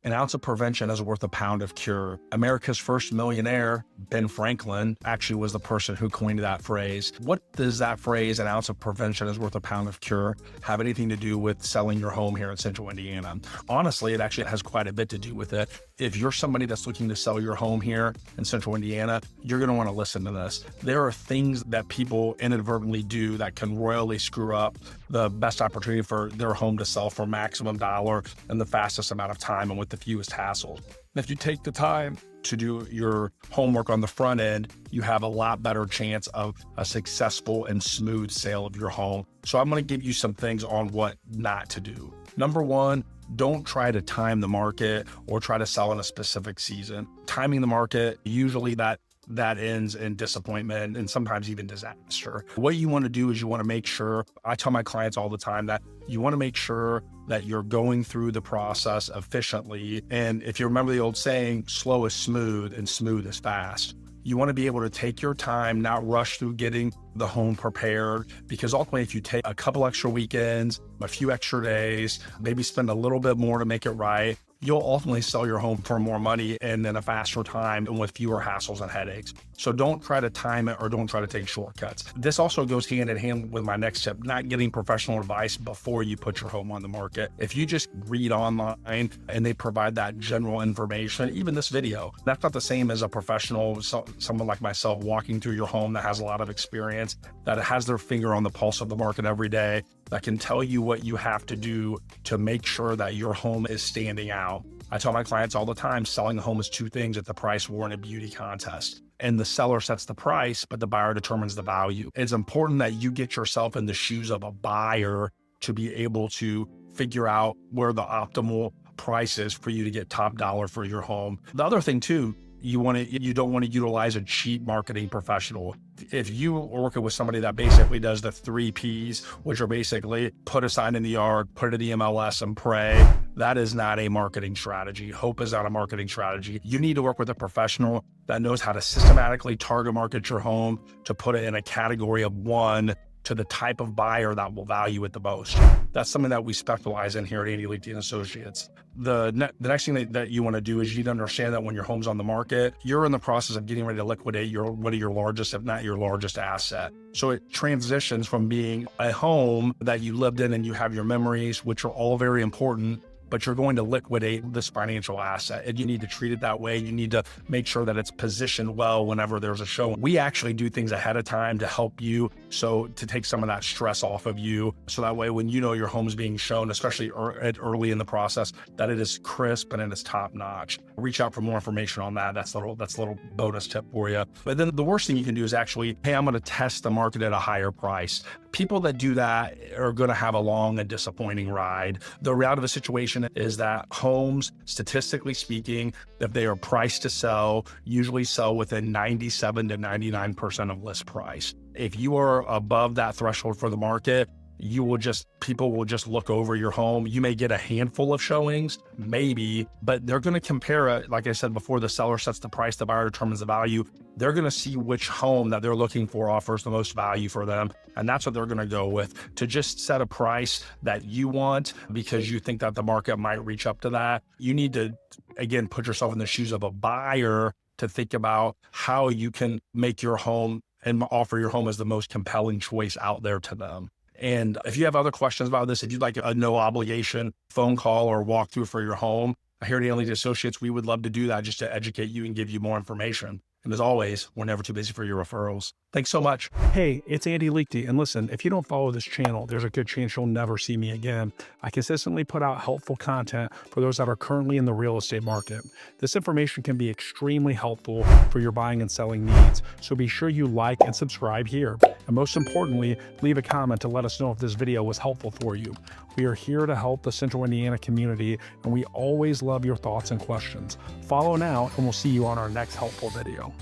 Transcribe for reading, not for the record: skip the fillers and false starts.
An ounce of prevention is worth a pound of cure. America's first millionaire, Ben Franklin, actually was the person who coined that phrase. What does that phrase, an ounce of prevention is worth a pound of cure, have anything to do with selling your home here in Central Indiana? Honestly, it actually has quite a bit to do with it. If you're somebody that's looking to sell your home here in Central Indiana, you're going to want to listen to this. There are things that people inadvertently do that can royally screw up the best opportunity for their home to sell for maximum dollar in the fastest amount of time and with the fewest hassles. If you take the time to do your homework on the front end, you have a lot better chance of a successful and smooth sale of your home. So I'm going to give you some things on what not to do. Number one, don't try to time the market or try to sell in a specific season. Timing the market, usually that ends in disappointment and sometimes even disaster. What you want to do is you want to make sure, I tell my clients all the time that you want to make sure that you're going through the process efficiently. And if you remember the old saying, slow is smooth and smooth is fast. You want to be able to take your time, not rush through getting the home prepared, because ultimately if you take a couple extra weekends, a few extra days, maybe spend a little bit more to make it right, you'll ultimately sell your home for more money and in a faster time and with fewer hassles and headaches. So don't try to time it or don't try to take shortcuts. This also goes hand in hand with my next tip, not getting professional advice before you put your home on the market. If you just read online and they provide that general information, even this video, that's not the same as a professional, someone like myself walking through your home that has a lot of experience, that has their finger on the pulse of the market every day, that can tell you what you have to do to make sure that your home is standing out. I tell my clients all the time, selling a home is two things: it's a price war and a beauty contest. And the seller sets the price, but the buyer determines the value. It's important that you get yourself in the shoes of a buyer to be able to figure out where the optimal price is for you to get top dollar for your home. The other thing too, you don't want to utilize a cheap marketing professional. If you are working with somebody that basically does the 3 Ps, which are basically put a sign in the yard, put it in the MLS and pray, that is not a marketing strategy. Hope is not a marketing strategy. You need to work with a professional that knows how to systematically target market your home to put it in a category of 1 to the type of buyer that will value it the most. That's something that we specialize in here at Andy Leakey and Associates. The next thing that you want to do is you need to understand that when your home's on the market, you're in the process of getting ready to liquidate one of your largest, if not your largest asset. So it transitions from being a home that you lived in and you have your memories, which are all very important, but you're going to liquidate this financial asset and you need to treat it that way. You need to make sure that it's positioned well whenever there's a show. We actually do things ahead of time to help you, so to take some of that stress off of you. So that way, when you know your home's being shown, especially early in the process, that it is crisp and it is top notch. Reach out for more information on that. That's a little bonus tip for you. But then the worst thing you can do is actually, hey, I'm going to test the market at a higher price. People that do that are going to have a long and disappointing ride. The reality of the situation is that homes, statistically speaking, if they are priced to sell, usually sell within 97 to 99% of list price. If you are above that threshold for the market, people will just look over your home. You may get a handful of showings, maybe, but they're going to compare it. Like I said before, the seller sets the price, the buyer determines the value. They're going to see which home that they're looking for offers the most value for them. And that's what they're going to go with. To just set a price that you want because you think that the market might reach up to that, you need to, again, put yourself in the shoes of a buyer to think about how you can make your home and offer your home as the most compelling choice out there to them. And if you have other questions about this, if you'd like a no obligation phone call or walkthrough for your home, here at Andy Leakey Associates, we would love to do that just to educate you and give you more information. And as always, we're never too busy for your referrals. Thanks so much. Hey, it's Andy Leakey. And listen, if you don't follow this channel, there's a good chance you'll never see me again. I consistently put out helpful content for those that are currently in the real estate market. This information can be extremely helpful for your buying and selling needs. So be sure you like and subscribe here. And most importantly, leave a comment to let us know if this video was helpful for you. We are here to help the Central Indiana community, and we always love your thoughts and questions. Follow now, and we'll see you on our next helpful video.